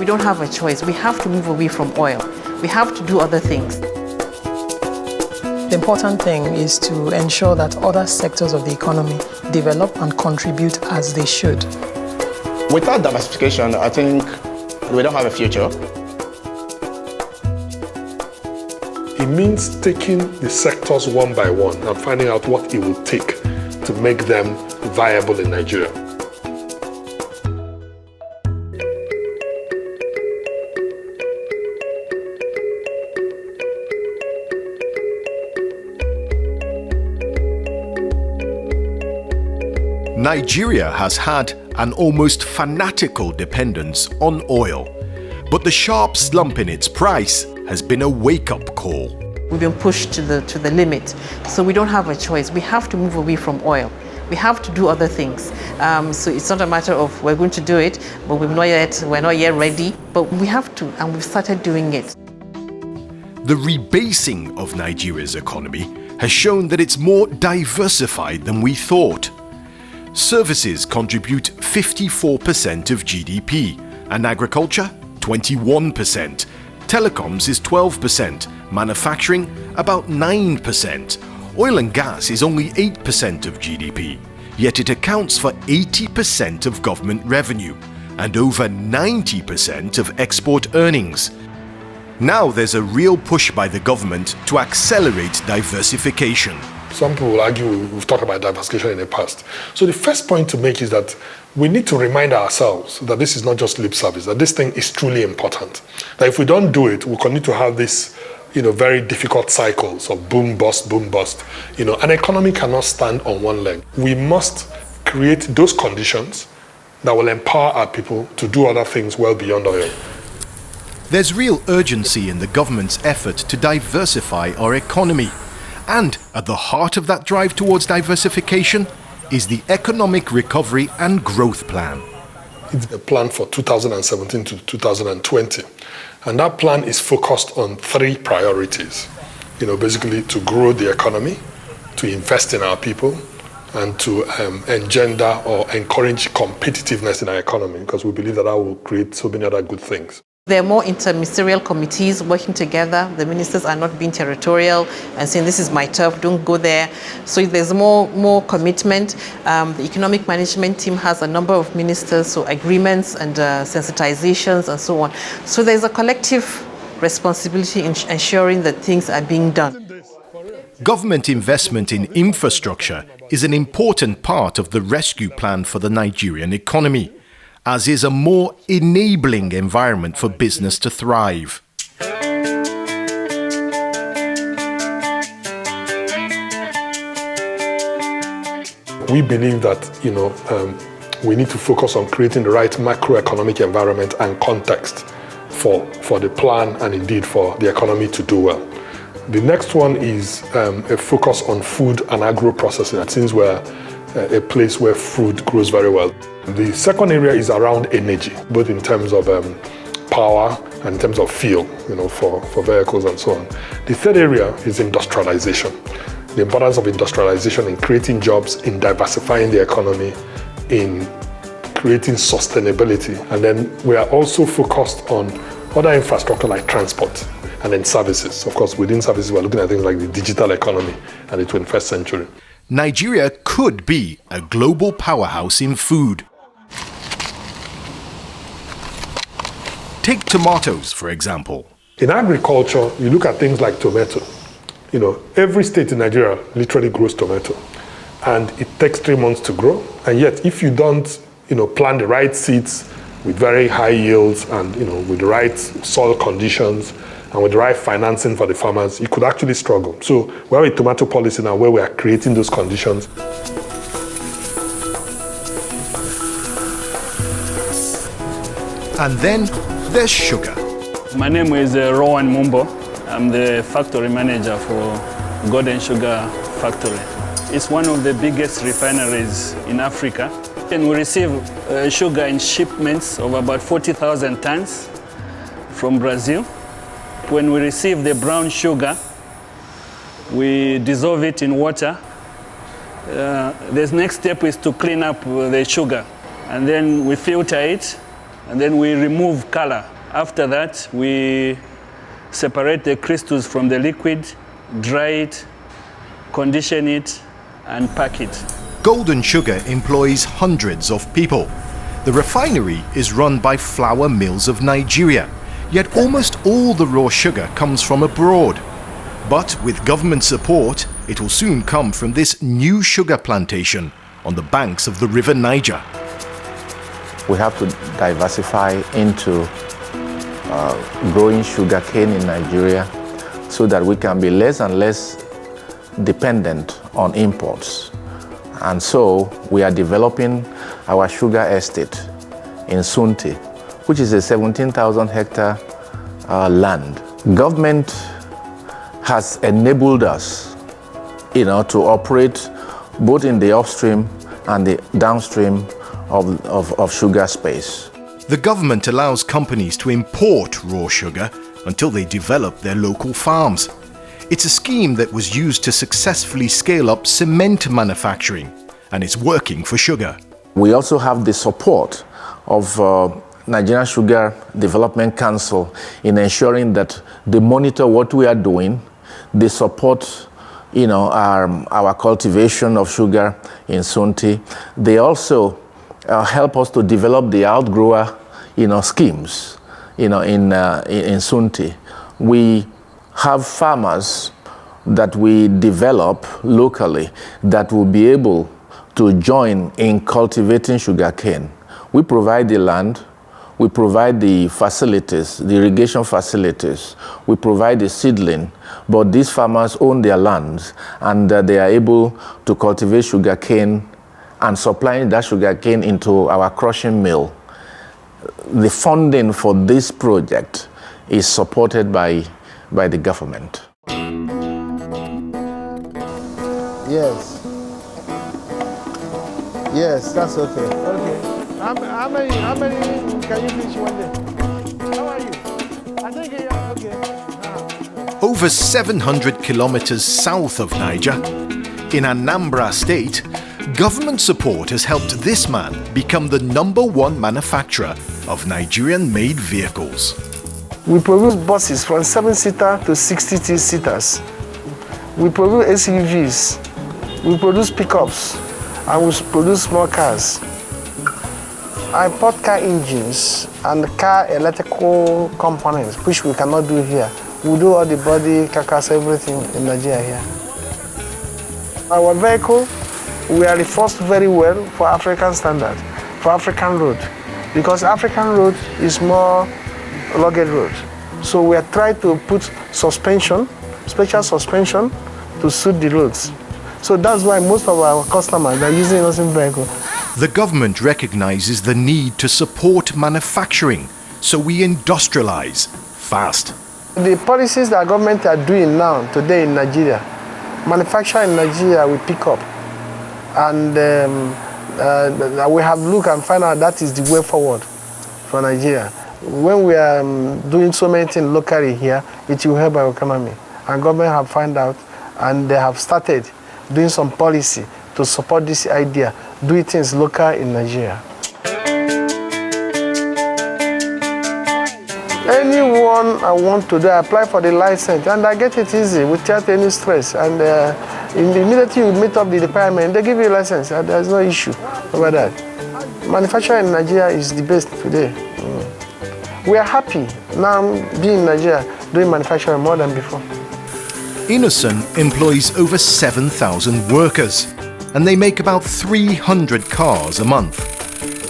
We don't have a choice. We have to move away from oil. We have to do other things. The important thing is to ensure that other sectors of the economy develop and contribute as they should. Without diversification, I think we don't have a future. It means taking the sectors one by one and finding out what it will take to make them viable in Nigeria. Nigeria has had an almost fanatical dependence on oil, but the sharp slump in its price has been a wake-up call. We've been pushed to the limit, so we don't have a choice. We have to move away from oil. We have to do other things. So it's not a matter of we're going to do it, but we're not yet ready. But we have to, and we've started doing it. The rebasing of Nigeria's economy has shown that it's more diversified than we thought. Services contribute 54% of GDP, and agriculture 21%. Telecoms is 12%, manufacturing about 9%. Oil and gas is only 8% of GDP, yet it accounts for 80% of government revenue and over 90% of export earnings. Now there's a real push by the government to accelerate diversification. Some people will argue we've talked about diversification in the past. So the first point to make is that we need to remind ourselves that this is not just lip service, that this thing is truly important. That if we don't do it, we'll continue to have this, very difficult cycles of boom, bust, boom, bust. An economy cannot stand on one leg. We must create those conditions that will empower our people to do other things well beyond oil. There's real urgency in the government's effort to diversify our economy. And at the heart of that drive towards diversification is the Economic Recovery and Growth Plan. It's a plan for 2017 to 2020. And that plan is focused on 3 priorities. Basically to grow the economy, to invest in our people, and to engender or encourage competitiveness in our economy, because we believe that will create so many other good things. There are more interministerial committees working together. The ministers are not being territorial and saying, this is my turf, don't go there. So there's more commitment. The economic management team has a number of ministers, so agreements and sensitizations and so on. So there's a collective responsibility in ensuring that things are being done. Government investment in infrastructure is an important part of the rescue plan for the Nigerian economy, as is a more enabling environment for business to thrive. We believe that, we need to focus on creating the right macroeconomic environment and context for the plan and indeed for the economy to do well. The next one is a focus on food and agro-processing. Since we're a place where food grows very well. The second area is around energy, both in terms of power and in terms of fuel, for vehicles and so on. The third area is industrialization. The importance of industrialization in creating jobs, in diversifying the economy, in creating sustainability. And then we are also focused on other infrastructure like transport and then services. Of course, within services, we're looking at things like the digital economy and the 21st century. Nigeria could be a global powerhouse in food. Take tomatoes, for example. In agriculture, you look at things like tomato. Every state in Nigeria literally grows tomato. And it takes 3 months to grow. And yet, if you don't, plant the right seeds with very high yields and, with the right soil conditions and with the right financing for the farmers, you could actually struggle. So we have a tomato policy now where we are creating those conditions. And then there's sugar. My name is Rowan Mumbo. I'm the factory manager for Golden Sugar Factory. It's one of the biggest refineries in Africa. And we receive sugar in shipments of about 40,000 tons from Brazil. When we receive the brown sugar, we dissolve it in water. The next step is to clean up the sugar. And then we filter it and then we remove color. After that, we separate the crystals from the liquid, dry it, condition it, and pack it. Golden Sugar employs hundreds of people. The refinery is run by flour mills of Nigeria, yet almost all the raw sugar comes from abroad. But with government support, it will soon come from this new sugar plantation on the banks of the River Niger. We have to diversify into growing sugarcane in Nigeria so that we can be less and less dependent on imports. And so we are developing our sugar estate in Sunti, which is a 17,000 hectare land. Government has enabled us, to operate both in the upstream and the downstream of sugar space. The government allows companies to import raw sugar until they develop their local farms. It's a scheme that was used to successfully scale up cement manufacturing, and it's working for sugar. We also have the support of Nigerian Sugar Development Council in ensuring that they monitor what we are doing. They support our cultivation of sugar in Sunti. They also help us to develop the outgrower schemes in Sunti. We have farmers that we develop locally that will be able to join in cultivating sugarcane. We provide the land, we provide the facilities, the irrigation facilities, we provide the seedling, but these farmers own their lands and they are able to cultivate sugarcane and supplying that sugarcane into our crushing mill. The funding for this project is supported by the government. Yes, that's okay. Okay. How many can you finish one day? How are you? I think okay. Over 700 kilometers south of Niger, in Anambra State, government support has helped this man become the #1 manufacturer of Nigerian-made vehicles. We produce buses from 7-seater to 62-seaters. We produce SUVs. We produce pickups. And we produce small cars. I import car engines and car electrical components, which we cannot do here. We do all the body, carcass, everything in Nigeria here. Our vehicle, we are reinforced very well for African standard, for African road, because African road is more rugged road. So we are trying to put suspension, special suspension, to suit the roads. So that's why most of our customers are using us in vehicle. The government recognizes the need to support manufacturing, so we industrialize fast. The policies that government are doing now, today in Nigeria, manufacturing in Nigeria will pick up. And we have looked and find out that is the way forward for Nigeria. When we are doing so many things locally here, it will help our economy. And government have found out and they have started doing some policy to support this idea, doing things local in Nigeria. Anyone I want to do, I apply for the license and I get it easy without any stress. And immediately you meet up the requirement, they give you a license. And there's no issue about that. Manufacturing in Nigeria is the best today. We are happy now being in Nigeria, doing manufacturing more than before. Innocent employs over 7,000 workers, and they make about 300 cars a month.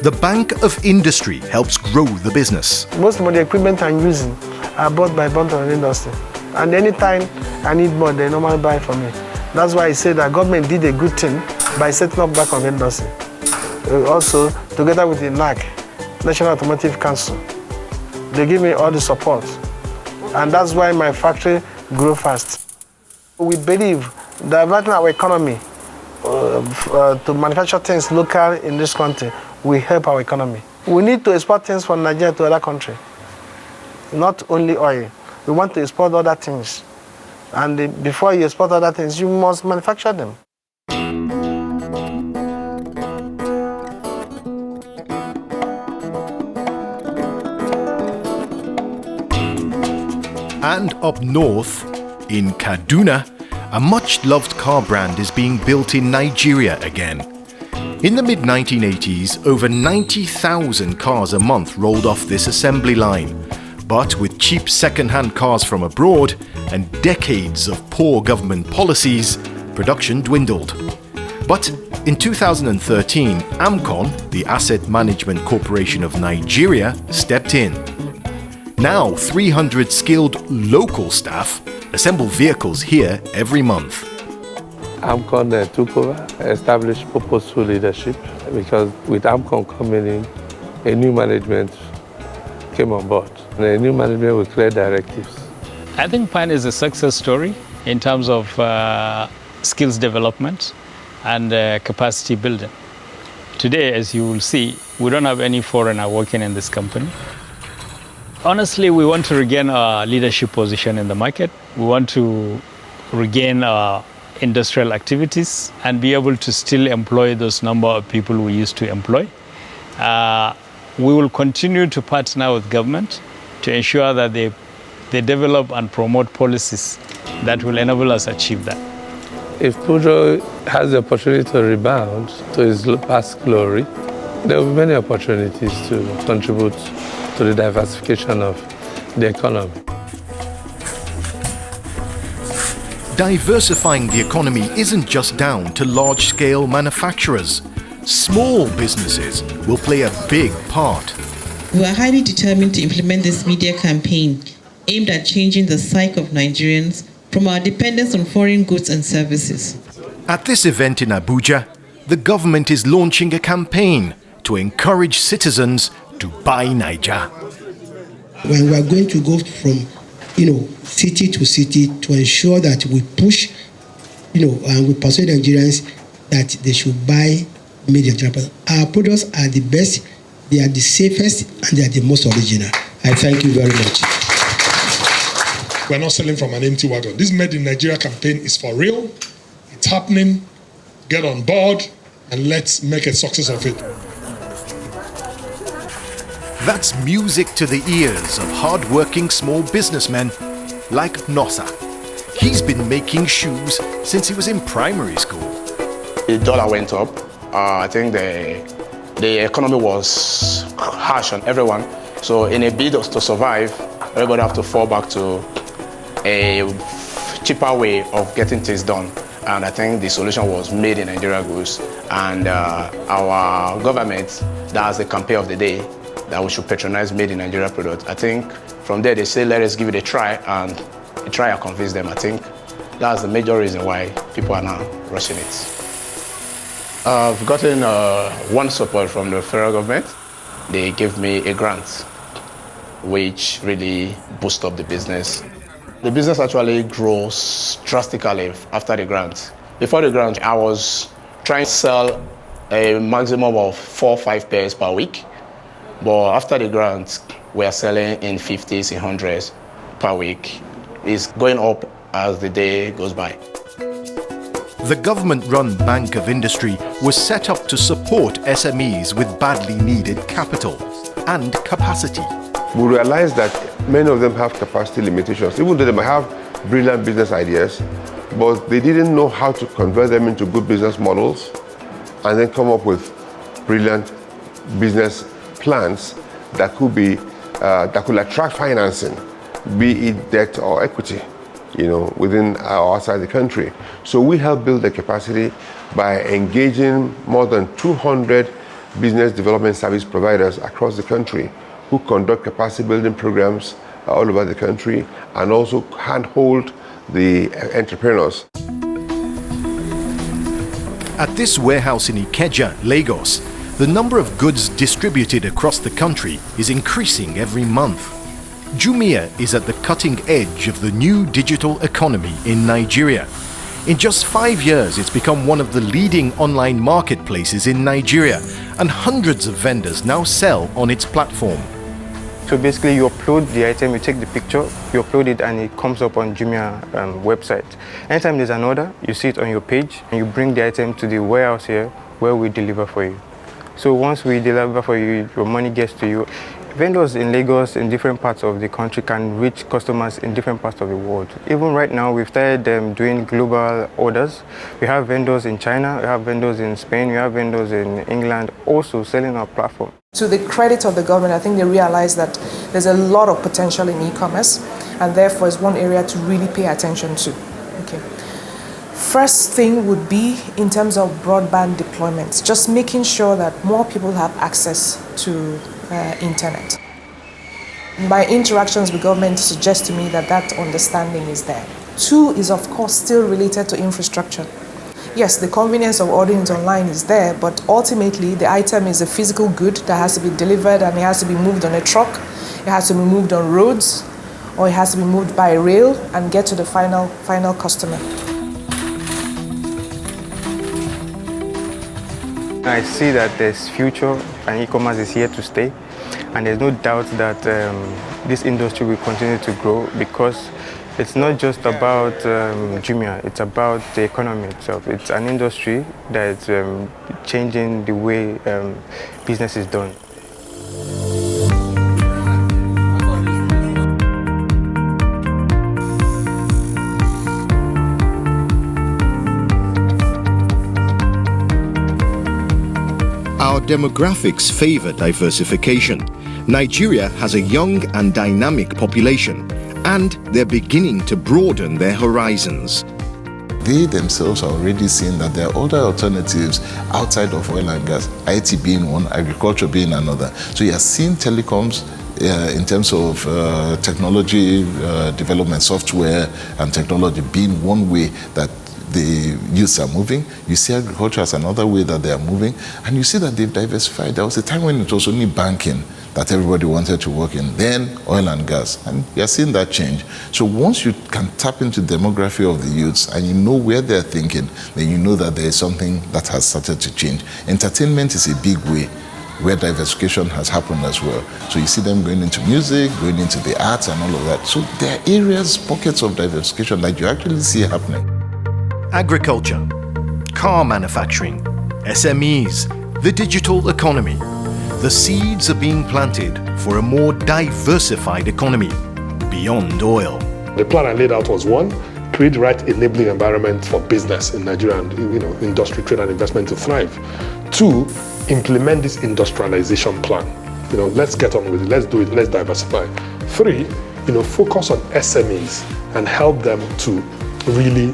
The Bank of Industry helps grow the business. Most of the equipment I'm using are bought by Bank of Industry. And anytime I need more, they normally buy from me. That's why I say that government did a good thing by setting up Bank of Industry. Also, together with the NAC, National Automotive Council, they give me all the support. And that's why my factory grew fast. We believe diverting our economy to manufacture things local in this country will help our economy. We need to export things from Nigeria to other countries, not only oil. We want to export other things. And before you export other things, you must manufacture them. And up north, in Kaduna, a much-loved car brand is being built in Nigeria again. In the mid-1980s, over 90,000 cars a month rolled off this assembly line. But with cheap second-hand cars from abroad and decades of poor government policies, production dwindled. But in 2013, AMCON, the Asset Management Corporation of Nigeria, stepped in. Now, 300 skilled local staff assemble vehicles here every month. AMCON took over, established purposeful leadership, because with AMCON coming in, a new management came on board. And a new management with clear directives. I think PAN is a success story in terms of skills development and capacity building. Today, as you will see, we don't have any foreigner working in this company. Honestly, we want to regain our leadership position in the market. We want to regain our industrial activities and be able to still employ those number of people we used to employ. We will continue to partner with government to ensure that they develop and promote policies that will enable us to achieve that. If Pujo has the opportunity to rebound to his past glory, there will be many opportunities to contribute to the diversification of the economy. Diversifying the economy isn't just down to large-scale manufacturers. Small businesses will play a big part. We are highly determined to implement this media campaign aimed at changing the psyche of Nigerians from our dependence on foreign goods and services. At this event in Abuja, the government is launching a campaign to encourage citizens to buy Naija. When we are going to go from city to city to ensure that we push, and we persuade Nigerians that they should buy made in Nigeria. Our products are the best, they are the safest, and they are the most original. I thank you very much. We're not selling from an empty wagon. This Made in Nigeria campaign is for real. It's happening. Get on board and let's make a success of it. That's music to the ears of hard-working small businessmen like Nosa. He's been making shoes since he was in primary school. The dollar went up. I think the economy was harsh on everyone. So in a bid to survive, everybody have to fall back to a cheaper way of getting things done. And I think the solution was Made in Nigeria goods. And our government, that's the campaign of the day, that we should patronize Made in Nigeria products. I think from there they say, let us give it a try, and we try and convince them. I think that's the major reason why people are now rushing it. I've gotten one support from the federal government. They gave me a grant, which really boosted up the business. The business actually grows drastically after the grant. Before the grant, I was trying to sell a maximum of 4 or 5 pairs per week. But after the grant, we are selling in 50s, in 100s per week. It's going up as the day goes by. The government-run Bank of Industry was set up to support SMEs with badly needed capital and capacity. We realize that many of them have capacity limitations, even though they might have brilliant business ideas, but they didn't know how to convert them into good business models and then come up with brilliant business plans that could attract financing, be it debt or equity, within or outside the country. So we help build the capacity by engaging more than 200 business development service providers across the country who conduct capacity building programs all over the country and also handhold the entrepreneurs. At this warehouse in Ikeja, Lagos, the number of goods distributed across the country is increasing every month. Jumia is at the cutting edge of the new digital economy in Nigeria. In just 5 years, it's become one of the leading online marketplaces in Nigeria, and hundreds of vendors now sell on its platform. So basically you upload the item, you take the picture, you upload it, and it comes up on Jumia website. Anytime there's an order, you see it on your page, and you bring the item to the warehouse here where we deliver for you. So once we deliver for you, your money gets to you Vendors in Lagos, in different parts of the country, can reach customers in different parts of the world. Even right now, we've started doing global orders. We have vendors in China, we have vendors in Spain, we have vendors in England also selling our platform. To the credit of the government, I think they realize that there's a lot of potential in e-commerce, and therefore it's one area to really pay attention to. Okay. First thing would be in terms of broadband deployments, just making sure that more people have access to internet. My interactions with government suggest to me that that understanding is there. Two is, of course, still related to infrastructure. Yes, the convenience of ordering it online is there, but ultimately the item is a physical good that has to be delivered, and it has to be moved on a truck, it has to be moved on roads, or it has to be moved by rail and get to the final customer. I see that there's future and e-commerce is here to stay, and there's no doubt that this industry will continue to grow, because it's not just about Jumia, it's about the economy itself. It's an industry that's changing the way business is done. Our demographics favor diversification. Nigeria has a young and dynamic population, and they're beginning to broaden their horizons. They themselves are already seeing that there are other alternatives outside of oil and gas, IT being one, agriculture being another. So you are seeing telecoms in terms of technology development, software and technology being one way that the youths are moving. You see agriculture as another way that they are moving, and you see that they've diversified. There was a time when it was only banking that everybody wanted to work in, then oil and gas, and you're seeing that change. So once you can tap into the demography of the youths and you know where they're thinking, then you know that there is something that has started to change. Entertainment is a big way where diversification has happened as well. So you see them going into music, going into the arts and all of that. So there are areas, pockets of diversification that you actually see happening. Agriculture, car manufacturing, SMEs, the digital economy. The seeds are being planted for a more diversified economy beyond oil. The plan I laid out was one, create the right enabling environment for business in Nigeria and industry, trade and investment to thrive. Two, implement this industrialization plan. Let's get on with it, let's do it, let's diversify. Three, focus on SMEs and help them to really,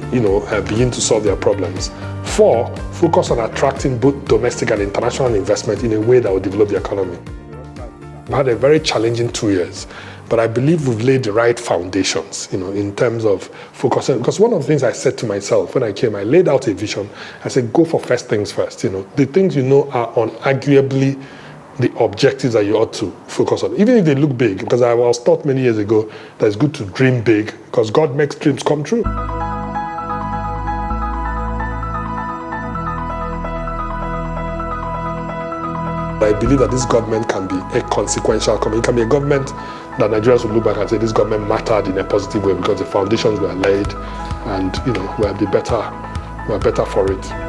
begin to solve their problems. Four, focus on attracting both domestic and international investment in a way that will develop the economy. We've had a very challenging 2 years, but I believe we've laid the right foundations, in terms of focusing. Because one of the things I said to myself when I came, I laid out a vision. I said, go for first things first. The things are unarguably the objectives that you ought to focus on, even if they look big, because I was taught many years ago that it's good to dream big, because God makes dreams come true. I believe that this government can be a consequential government. It can be a government that Nigerians will look back and say this government mattered in a positive way because the foundations were laid, and we're better for it.